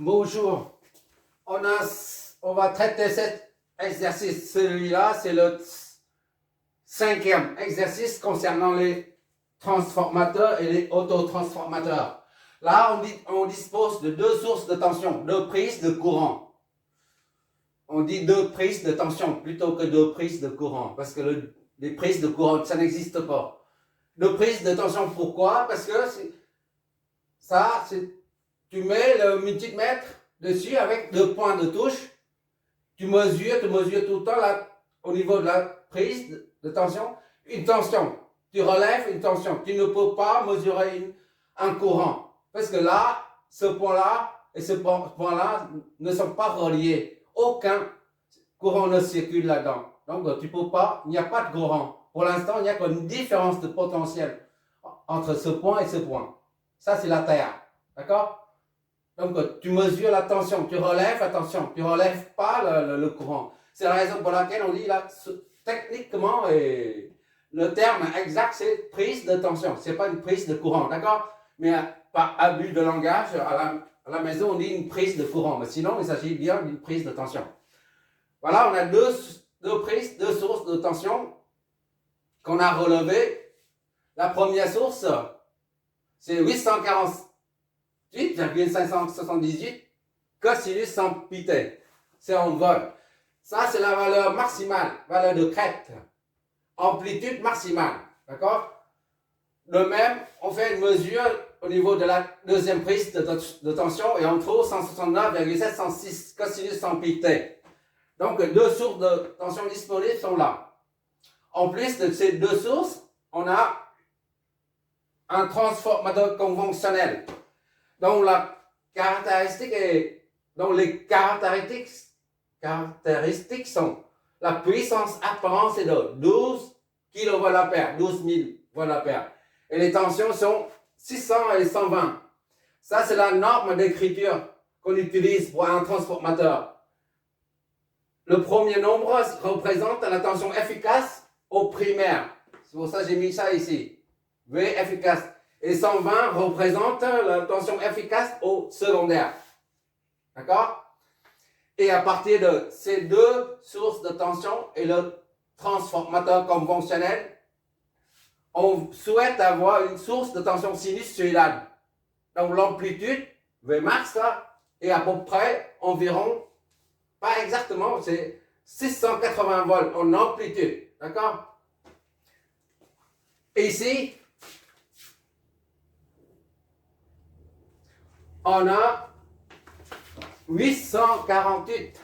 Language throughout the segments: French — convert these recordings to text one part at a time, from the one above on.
Bonjour. On va traiter cet exercice. Celui-là, c'est le 5e exercice concernant les transformateurs et les autotransformateurs. Là, on dispose de deux sources de tension, deux prises de courant. On dit deux prises de tension plutôt que deux prises de courant, parce que les prises de courant, ça n'existe pas. Deux prises de tension, pourquoi? Parce que tu mets le multimètre dessus avec deux points de touche. Tu mesures tout le temps là, au niveau de la prise de tension, une tension. Tu relèves une tension. Tu ne peux pas mesurer un courant. Parce que là, ce point-là et ce point-là ne sont pas reliés. Aucun courant ne circule là-dedans. Donc, tu peux pas, il n'y a pas de courant. Pour l'instant, il n'y a qu'une différence de potentiel entre ce point et ce point. Ça, c'est la Terre. D'accord? Donc, tu mesures la tension, tu relèves la tension, tu ne relèves pas le courant. C'est la raison pour laquelle on dit là, techniquement, le terme exact, c'est prise de tension. Ce n'est pas une prise de courant, d'accord? Mais par abus de langage, à la maison, on dit une prise de courant. Mais sinon, il s'agit bien d'une prise de tension. Voilà, on a deux sources de tension qu'on a relevées. La première source, c'est 848,578 cosinus 100 pi. C'est en vol. Ça, c'est la valeur maximale, valeur de crête. Amplitude maximale. D'accord? De même, on fait une mesure au niveau de la deuxième prise de tension et on trouve 169,706 cosinus 100 pi. Donc, deux sources de tension disponibles sont là. En plus de ces deux sources, on a un transformateur conventionnel dont les caractéristiques sont la puissance apparente est de 12 kV/A, 12 000 V/A. Et les tensions sont 600 et 120. Ça, c'est la norme d'écriture qu'on utilise pour un transformateur. Le premier nombre représente la tension efficace au primaire. C'est pour ça que j'ai mis ça ici. V efficace. Et 120 représente la tension efficace au secondaire. D'accord? Et à partir de ces deux sources de tension et le transformateur conventionnel, on souhaite avoir une source de tension sinusoïdale. Donc l'amplitude, Vmax, est à peu près environ, pas exactement, c'est 680 volts en amplitude. D'accord? Et ici, on a 848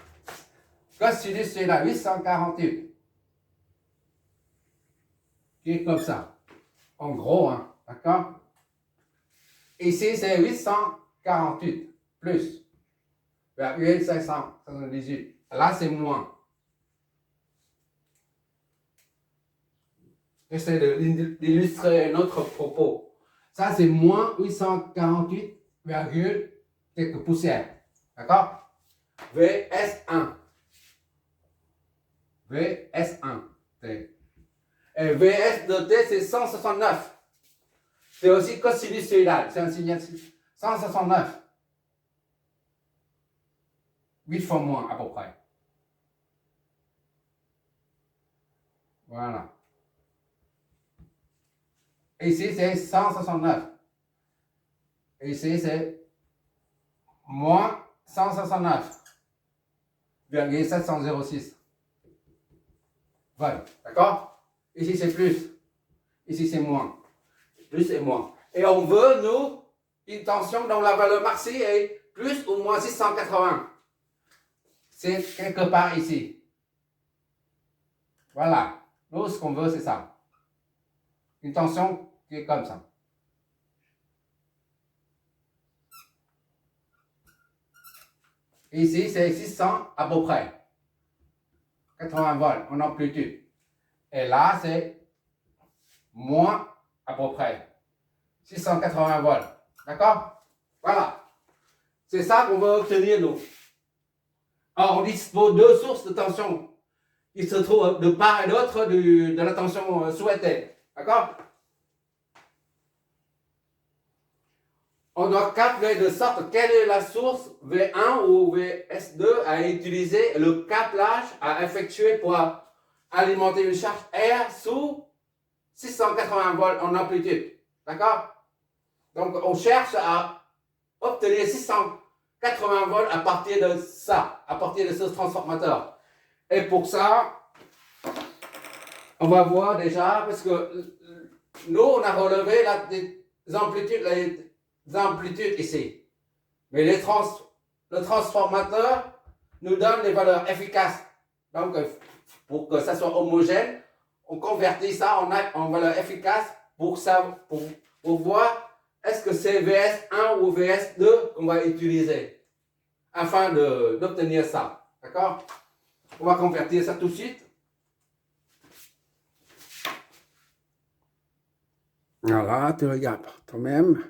cosinus c'est là, 848 qui est comme ça, en gros, hein, d'accord? Ici, c'est 848 plus 578. Là, c'est moins. J'essaie d'illustrer notre propos. Ça, c'est moins 848, quelques poussières. D'accord? VS1. VS1. Et VS de T, c'est 169. C'est aussi cosinusoïdal. C'est un signal 169. 8 fois moins, à peu près. Voilà. Ici, c'est 169. Ici, c'est moins 169,706 volts. D'accord? Ici, c'est plus. Ici, c'est moins. Plus et moins. Et on veut, nous, une tension dont la valeur maxi est plus ou moins 680. C'est quelque part ici. Voilà. Nous, ce qu'on veut, c'est ça. Une tension qui est comme ça. Ici, c'est 600 à peu près. 80 volts en amplitude. Et là, c'est moins à peu près. 680 volts. D'accord? Voilà. C'est ça qu'on veut obtenir, nous. Alors, on dispose de deux sources de tension qui se trouvent de part et d'autre de la tension souhaitée. D'accord? on doit capter de sorte quelle est la source V1 ou VS2 à utiliser, le câblage à effectuer pour alimenter une charge R sous 680 volts en amplitude. D'accord? Donc, on cherche à obtenir 680 volts à partir de ça, à partir de ce transformateur. Et pour ça, on va voir déjà, parce que nous, on a relevé les amplitudes ici. Mais le transformateur nous donne les valeurs efficaces. Donc, pour que ça soit homogène, on convertit ça en valeur efficace pour voir est-ce que c'est VS1 ou VS2 qu'on va utiliser afin d'obtenir ça. D'accord? On va convertir ça tout de suite. Voilà, tu regardes toi-même.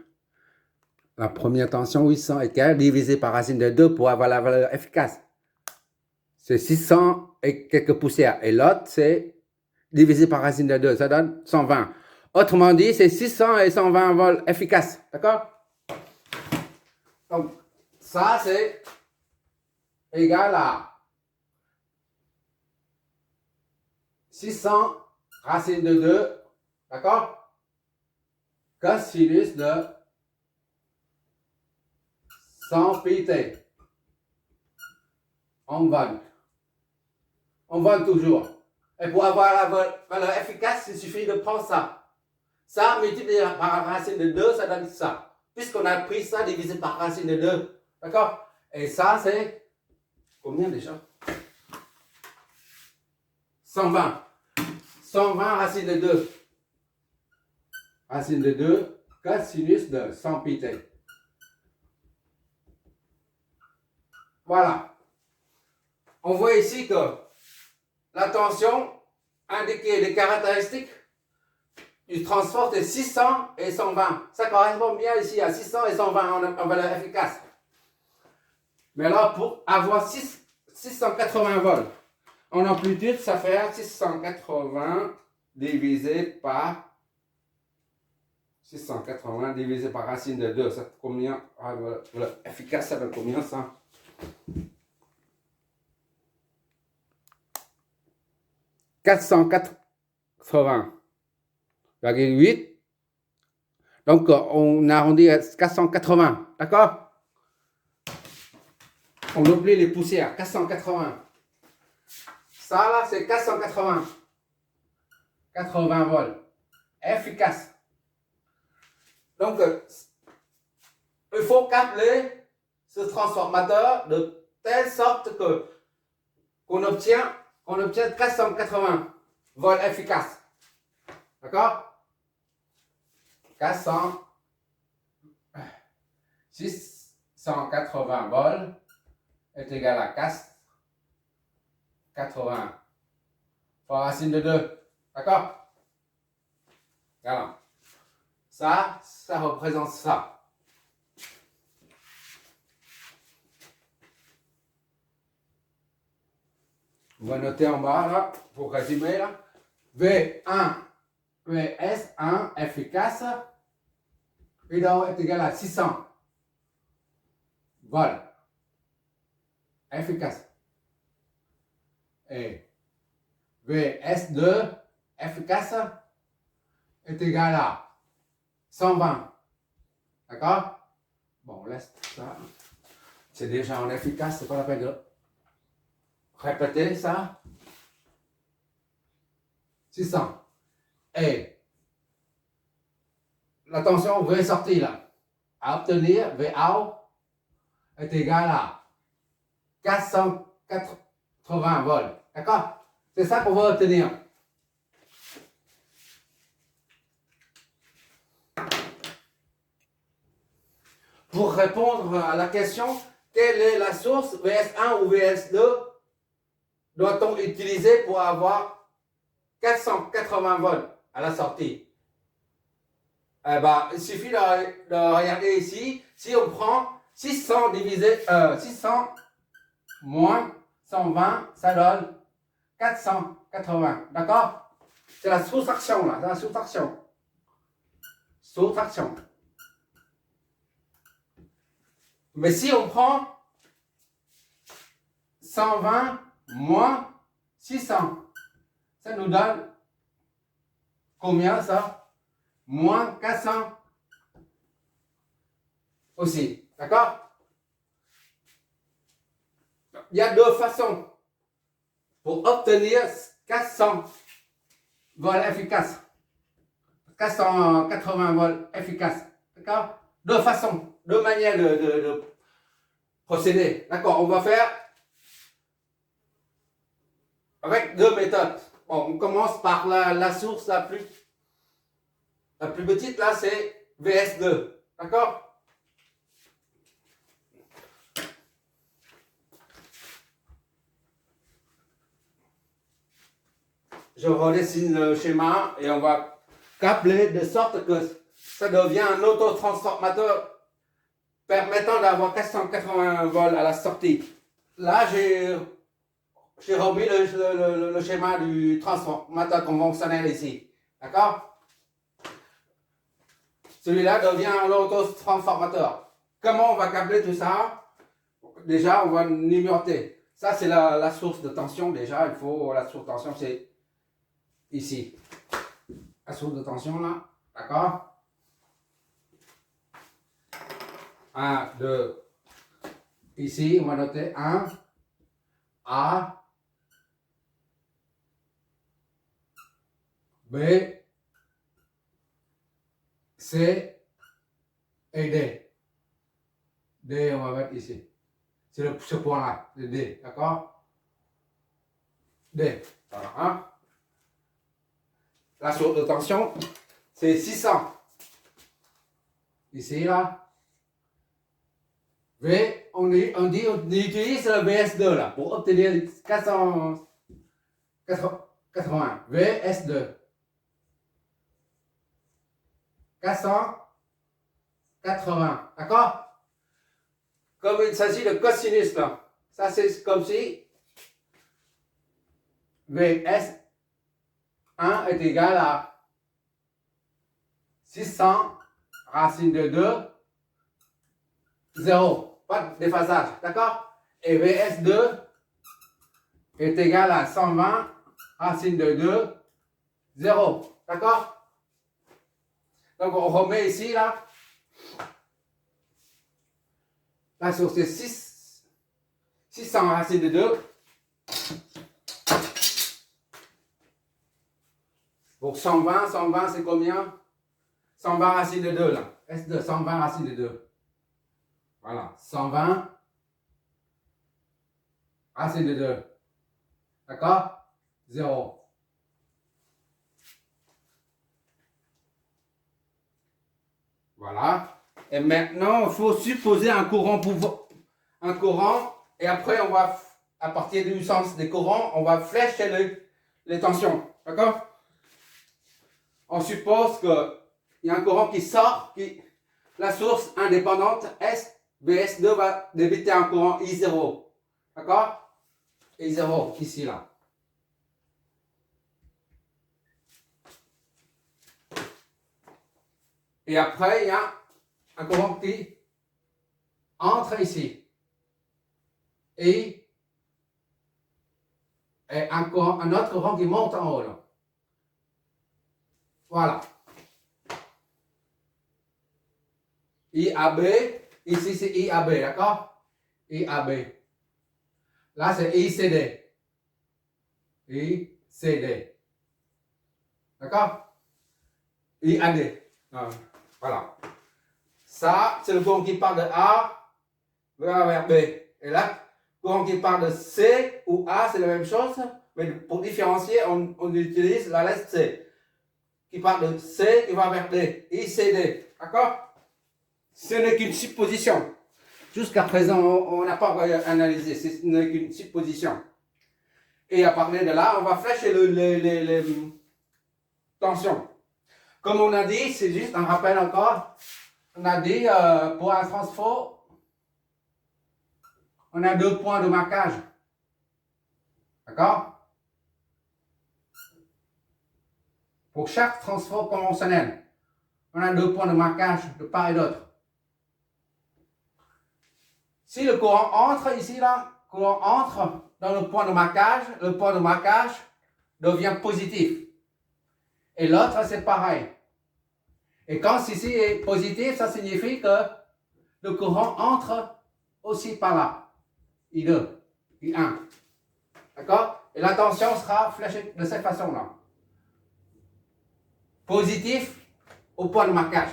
La première tension 800 égale divisé par racine de 2 pour avoir la valeur efficace. C'est 600 et quelques poussières. Et l'autre, c'est divisé par racine de 2. Ça donne 120. Autrement dit, c'est 600 et 120 volts efficaces. D'accord? Donc, ça, c'est égal à 600 racine de 2. D'accord? Cosinus de 100 pt. On va toujours. Et pour avoir la valeur efficace, il suffit de prendre ça. Ça multiplié par racine de 2, ça donne ça. Puisqu'on a pris ça divisé par racine de 2. D'accord? Et ça, c'est combien déjà? 120. 120 racine de 2. Racine de 2, cosinus de 100 pt. Voilà. On voit ici que la tension indiquée les caractéristiques du transport est 600 et 120. Ça correspond bien ici à 600 et 120 en valeur efficace. Mais là, pour avoir 680 volts en amplitude, ça fait 680 divisé par 680 divisé par racine de 2. Ça combien? Efficace, ça donne combien ça? 480,8. Donc, on arrondit à 480. D'accord? On oublie les poussières. 480. Ça, là, c'est 480. 80 volts. Efficace. Donc, il faut câbler ce transformateur de telle sorte que qu'on obtient 480 volts efficaces. D'accord? 680 volts est égal à 480 fois racine de 2. D'accord? Voilà. Ça représente ça. On va noter en bas, là, pour résumer, là. V1, VS1 efficace, est égal à 600 volts efficace. Et VS2 efficace est égal à 120. D'accord? Bon, on laisse ça. C'est déjà en efficace, c'est pas la peine de répéter ça. 600. Et la tension V sortie là, à obtenir VA est égal à 480 volts. D'accord? C'est ça qu'on va obtenir. Pour répondre à la question, quelle est la source, VS1 ou VS2, doit-on utiliser pour avoir 480 volts à la sortie? Eh ben, il suffit de regarder ici. Si on prend 600 moins 120, ça donne 480. D'accord? C'est la soustraction là, c'est la soustraction. Soustraction. Mais si on prend 120 moins 600, ça nous donne combien ça? Moins 400 aussi. D'accord? Il y a deux façons pour obtenir 400 vols efficaces. 480 vols efficaces. D'accord? Deux façons, deux manières de procéder. D'accord? On va faire avec deux méthodes. Bon, on commence par la source la plus petite, là, c'est VS2. D'accord? Je redessine le schéma et on va câbler de sorte que ça devient un autotransformateur permettant d'avoir 480 volts à la sortie. Là, j'ai remis le schéma du transformateur conventionnel ici. D'accord? Celui-là devient un autotransformateur. Comment on va câbler tout ça? Déjà, on va numéroter. Ça, c'est la source de tension. Déjà, il faut la source de tension, c'est ici. La source de tension, là. D'accord? 1, 2. Ici, on va noter 1. A. B. C. Et D. D, on va mettre ici. C'est ce point-là, le D. D'accord? D. Voilà. Hein? La source de tension, c'est 600. Ici, là. V, on utilise le VS2 là pour obtenir 480. VS2. 480. D'accord? Comme il s'agit de cosinus là. Ça c'est comme si VS1 est égal à 600 racine de 2, 0. Pas de déphasage, d'accord? Et VS2 est égal à 120 racine de 2, 0. D'accord? Donc on remet ici là. La source est 600 racine de 2. Pour 120 c'est combien? 120 racine de 2 là. S2, 120 racine de 2. Voilà, 120 racine de 2. D'accord? 0. Voilà. Et maintenant, il faut supposer un courant et après, on va, à partir du sens des courants, on va flécher les tensions. D'accord? On suppose qu'il y a un courant qui sort, la source indépendante S, BS2 va débiter un courant I0. D'accord? I0, ici, là. Et après, il y a un courant qui entre ici. Et un autre courant qui monte en haut. Là. Voilà. IAB, ici c'est IAB, d'accord? IAB. Là c'est ICD. ICD. D'accord? IAD. Voilà. Ça, c'est le courant qui part de A vers B. Et là, le courant qui part de C ou A, c'est la même chose. Mais pour différencier, on utilise la lettre C. Qui part de C, qui va vers D. ICD. D'accord? Ce n'est qu'une supposition. Jusqu'à présent, on n'a pas analysé. Ce n'est qu'une supposition. Et à partir de là, on va flécher les tensions. Comme on a dit, c'est juste un rappel encore. On a dit pour un transfo, on a 2 points de marquage. D'accord? Pour chaque transfo conventionnel, on a 2 points de marquage de part et d'autre. Si le courant entre ici, là, le courant entre dans le point de marquage, le point de marquage devient positif. Et l'autre, c'est pareil. Et quand ceci est positif, ça signifie que le courant entre aussi par là. I2, I1. D'accord? Et la tension sera fléchée de cette façon-là. Positif au point de marquage.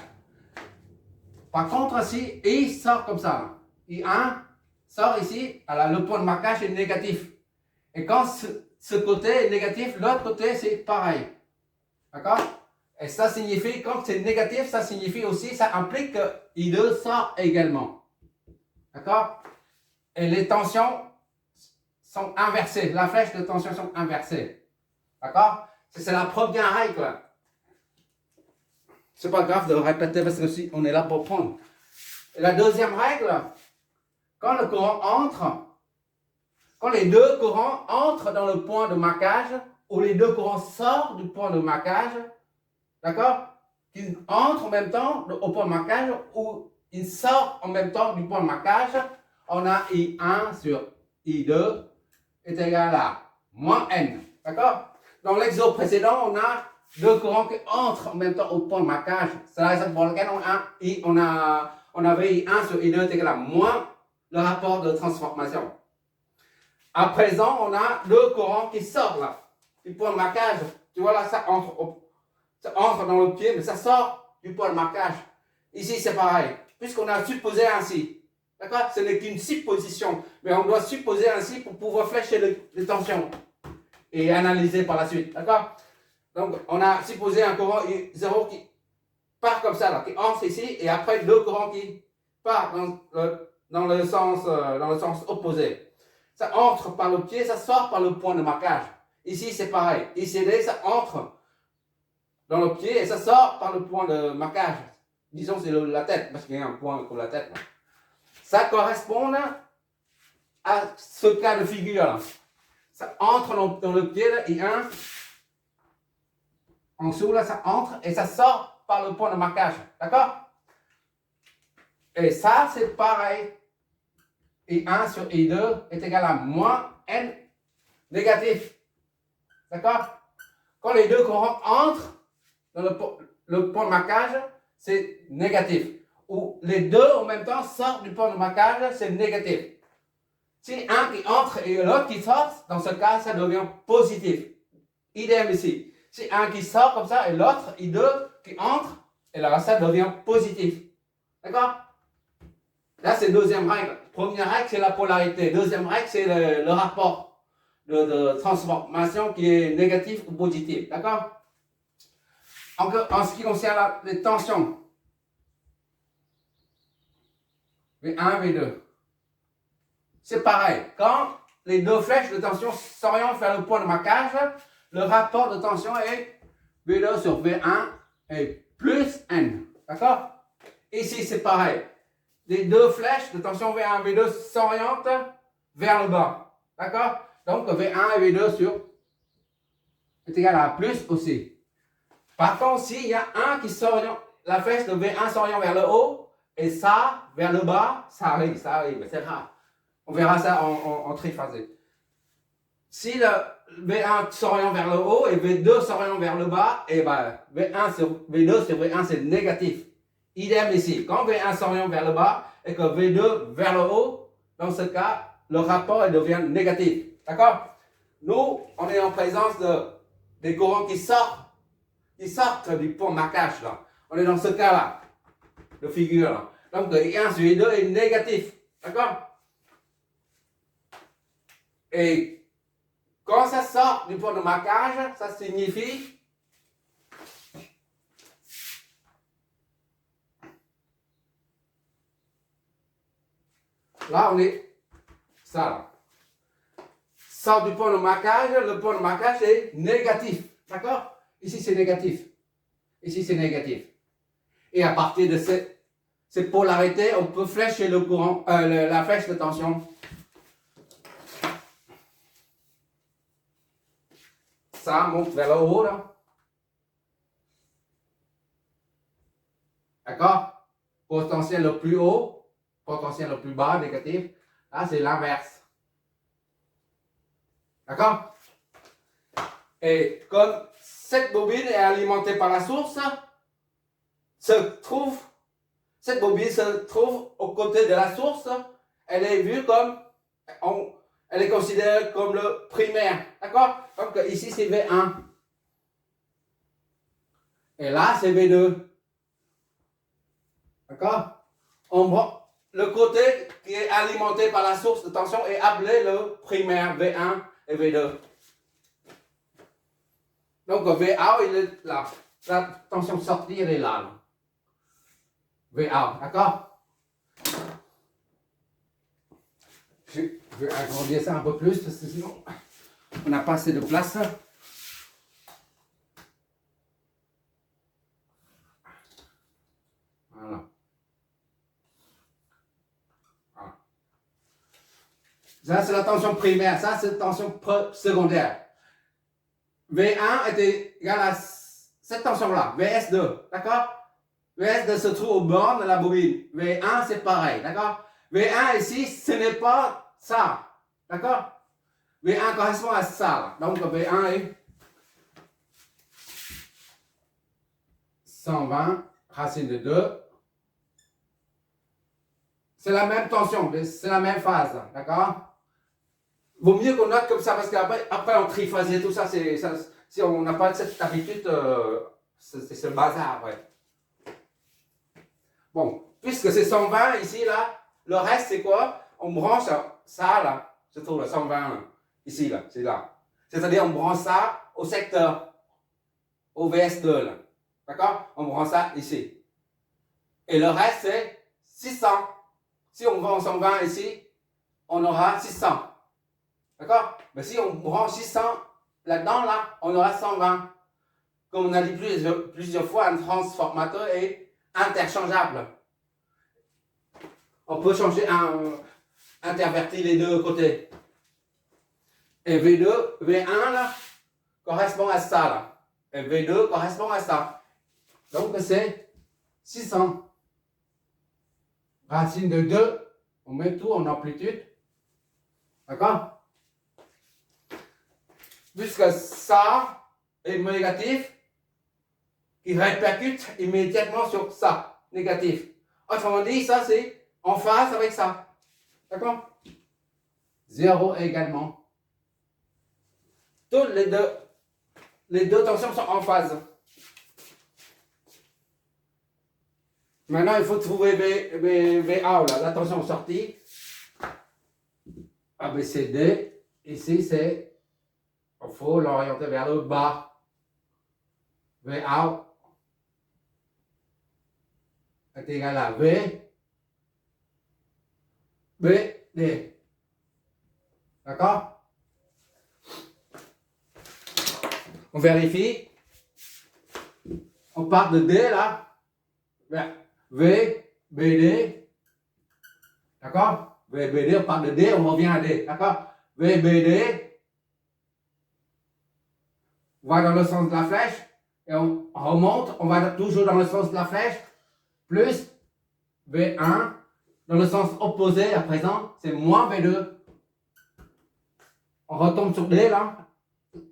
Par contre, si I sort comme ça, I1 sort ici, alors le point de marquage est négatif. Et quand ce côté est négatif, l'autre côté c'est pareil. D'accord? Et ça signifie, quand c'est négatif, ça signifie aussi, ça implique que I2 sort également. D'accord? Et les tensions sont inversées. La flèche de tension sont inversées. D'accord? C'est la première règle. C'est pas grave de répéter parce que si on est là pour prendre. Et la deuxième règle, quand le courant entre, quand les deux courants entrent dans le point de marquage, ou les deux courants sortent du point de marquage, d'accord? Qu'ils entrent en même temps au point de marquage, ou ils sortent en même temps du point de marquage, on a I1 sur I2 est égal à moins N. D'accord? Dans l'exemple précédent, on a deux courants qui entrent en même temps au point de marquage. C'est la raison pour laquelle on avait I1 sur I2 est égal à moins le rapport de transformation. À présent, on a deux courants qui sortent là, du point de marquage. Tu vois là, ça entre dans le pied, mais ça sort du point de marquage. Ici, c'est pareil, puisqu'on a supposé ainsi. D'accord? Ce n'est qu'une supposition, mais on doit supposer ainsi pour pouvoir flécher les tensions et analyser par la suite. D'accord? Donc, on a supposé un courant 0 qui part comme ça, là, qui entre ici, et après deux courants qui partent dans le sens opposé. Ça entre par le pied, ça sort par le point de marquage. Ici, c'est pareil. ICD, ça entre dans le pied et ça sort par le point de marquage. Disons, c'est la tête, parce qu'il y a un point comme la tête. Là. Ça correspond à ce cas de figure là. Ça entre dans le pied, là, I1. En dessous, là, ça entre et ça sort par le point de marquage. D'accord? Et ça, c'est pareil. I1 sur I2 est égal à moins N négatif. D'accord? Quand les deux courants entrent dans le point de marquage, c'est négatif. Ou les deux en même temps sortent du point de marquage, c'est négatif. Si un qui entre et l'autre qui sort, dans ce cas, ça devient positif. Idem ici. Si un qui sort comme ça et l'autre, I2, qui entre, et là, ça devient positif. D'accord? Là, c'est deuxième règle. Première règle, c'est la polarité. Deuxième règle, c'est le rapport de transformation qui est négatif ou positif. D'accord? En ce qui concerne les tensions, V1, V2, c'est pareil. Quand les deux flèches de tension s'orientent vers le point de marquage, le rapport de tension est V2 sur V1 et plus N. D'accord? Ici, c'est pareil. Les deux flèches de tension V1 et V2 s'orientent vers le bas. D'accord? Donc, V1 et V2 sur est égal à plus aussi. Par contre, s'il y a un qui s'oriente, la flèche de V1 s'oriente vers le haut et ça vers le bas, ça arrive, mais c'est rare. On verra ça en triphasé. Si le V1 s'oriente vers le haut et V2 s'oriente vers le bas, et ben V1 sur V2 sur V1 c'est négatif. Idem ici. Quand V1 s'oriente vers le bas et que V2 vers le haut, dans ce cas, le rapport devient négatif. D'accord? Nous, on est en présence des courants qui sortent du point de marquage. Là. On est dans ce cas-là, de figure. Là. Donc, I1 sur I2 est négatif. D'accord? Et quand ça sort du point de marquage, ça signifie là, on est ça là. Sort du point de marquage, le point de marquage est négatif. D'accord? Ici, c'est négatif. Ici, c'est négatif. Et à partir de cette polarité, on peut flécher le courant, la flèche de tension. Ça monte vers le haut, là. D'accord? Potentiel le plus haut, potentiel le plus bas, négatif. Là, c'est l'inverse. D'accord? Et comme cette bobine est alimentée par la source, cette bobine se trouve aux côtés de la source, elle est vue comme, elle est considérée comme le primaire. D'accord? Donc ici, c'est V1. Et là, c'est V2. D'accord? Le côté qui est alimenté par la source de tension est appelé le primaire, V1 et V2. Donc VA, il est là. La tension sortie, elle est là. VA, d'accord? Je vais agrandir ça un peu plus, parce que sinon, on n'a pas assez de place. Voilà. Ça, c'est la tension primaire. Ça, c'est la tension secondaire. V1 est égal à cette tension-là, VS2. D'accord? VS2 se trouve au bornes de la bobine. V1, c'est pareil. D'accord? V1 ici, ce n'est pas ça. D'accord? V1 correspond à ça. Donc, V1 est 120 racine de 2. C'est la même tension, c'est la même phase. D'accord? Vaut mieux qu'on note comme ça parce qu'après on triphasé tout ça, si on n'a pas cette habitude, c'est ce bazar. Ouais. Bon, puisque c'est 120 ici, là, le reste c'est quoi? On branche ça là, je trouve le 120 là, ici là, c'est là. C'est-à-dire on branche ça au secteur, au VS2 là. D'accord? On branche ça ici. Et le reste c'est 600. Si on branche 120 ici, on aura 600. D'accord? Mais si on branche 600 là-dedans, là, on aura 120. Comme on a dit plusieurs fois, un transformateur est interchangeable. On peut changer intervertir les deux côtés. Et V2, V1 là, correspond à ça là. Et V2 correspond à ça. Donc c'est 600. Racine de 2, on met tout en amplitude. D'accord? Puisque ça est négatif, qui répercute immédiatement sur ça, négatif. Autrement dit, ça c'est en phase avec ça. D'accord? 0 également. Toutes les deux tensions sont en phase. Maintenant, il faut trouver VA, là, la tension sortie. ABCD. Ici, c'est, il faut l'orienter vers le bas. VA est égal à V, B, D. D'accord? On vérifie. On part de D là, vers V, B, D. D'accord? V, B, D, on part de D, on revient à D. D'accord? V, B, D. On va dans le sens de la flèche. Et on remonte, on va toujours dans le sens de la flèche. Plus V1. Dans le sens opposé à présent, c'est moins V2. On retombe sur D là.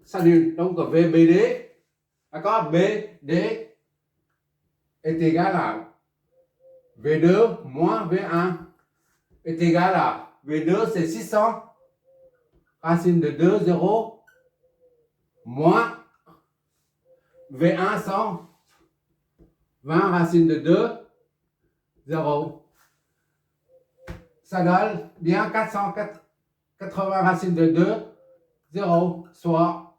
Salut. Donc VBD. D'accord? BD est égal à V2 moins V1 est égal à V2, c'est 600 racine de 2, 0 moins V1, 100 20 racine de 2, 0. Ça donne bien 480 racine de 2, 0, soit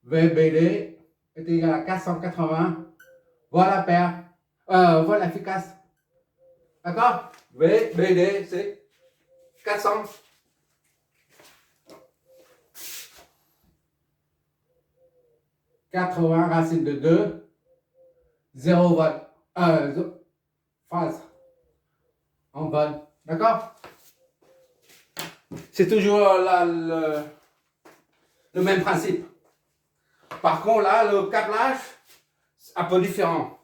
VBD est égal à 480. Voilà paire. Voilà efficace. D'accord? VBD, c'est 400. Racine de 2, 0 volt. Phase. En vol. D'accord? C'est toujours le même principe. Par contre, là, le câblage, c'est un peu différent.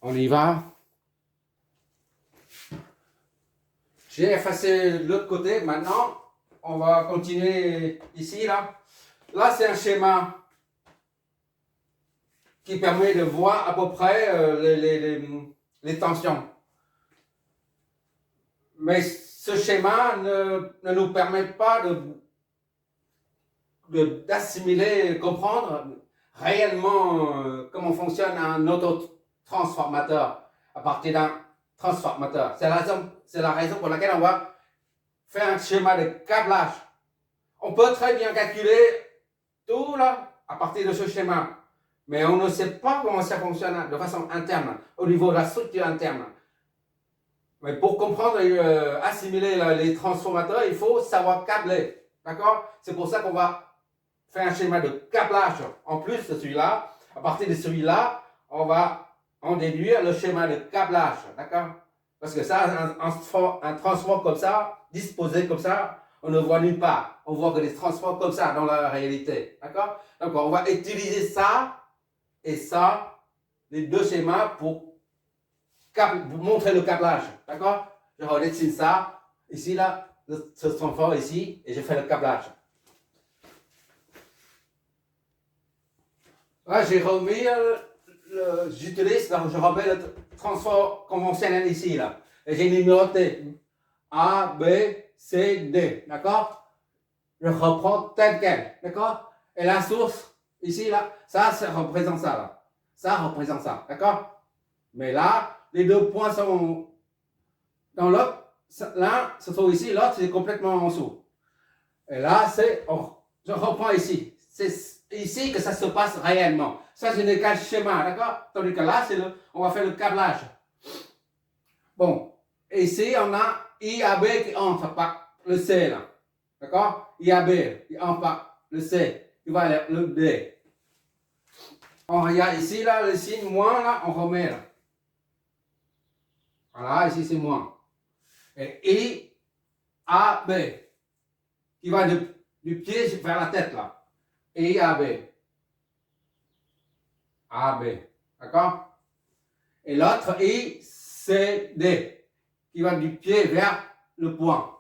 On y va. J'ai effacé l'autre côté. Maintenant, on va continuer ici, là. Là, c'est un schéma qui permet de voir à peu près les tensions. Mais ce schéma ne nous permet pas d'assimiler, comprendre réellement comment fonctionne un autotransformateur à partir d'un transformateur. C'est la raison pour laquelle on va faire un schéma de câblage. On peut très bien calculer tout là à partir de ce schéma, mais on ne sait pas comment ça fonctionne de façon interne, au niveau de la structure interne. Mais pour comprendre et assimiler les transformateurs, il faut savoir câbler. D'accord? C'est pour ça qu'on va faire un schéma de câblage en plus de celui-là. À partir de celui-là, on va en déduire le schéma de câblage. D'accord? Parce que ça, un transport comme ça, disposé comme ça, on ne voit nulle part. On voit que des transports comme ça dans la réalité. D'accord? Donc, on va utiliser ça et ça, les deux schémas pour montrer le câblage. D'accord? Je redessine ça. Ici, là, ce transfert ici, et je fais le câblage. Là, j'ai remis j'utilise, je remets le transport conventionnel ici, là. Et j'ai numéroté A, B, C, D. D'accord? Je reprends tel quel. D'accord? Et la source, ici, là, ça représente ça, là. Ça représente ça. D'accord? Mais là, les deux points sont dans l'autre. L'un se trouve ici, l'autre, c'est complètement en dessous. Et là, je reprends ici. C'est ici que ça se passe réellement. Ça, ce n'est qu'un schéma, d'accord? Tandis que là, on va faire le câblage. Bon, ici, on a IAB qui entre par le C, là. D'accord? IAB qui entre par le C, qui va aller le D. On regarde ici, là, le signe moins, là, on remet, là. Voilà, ici, c'est moins. Et IAB, qui va du pied vers la tête, là. Et IAB. AB. D'accord? Et l'autre, ICD, qui va du pied vers le point.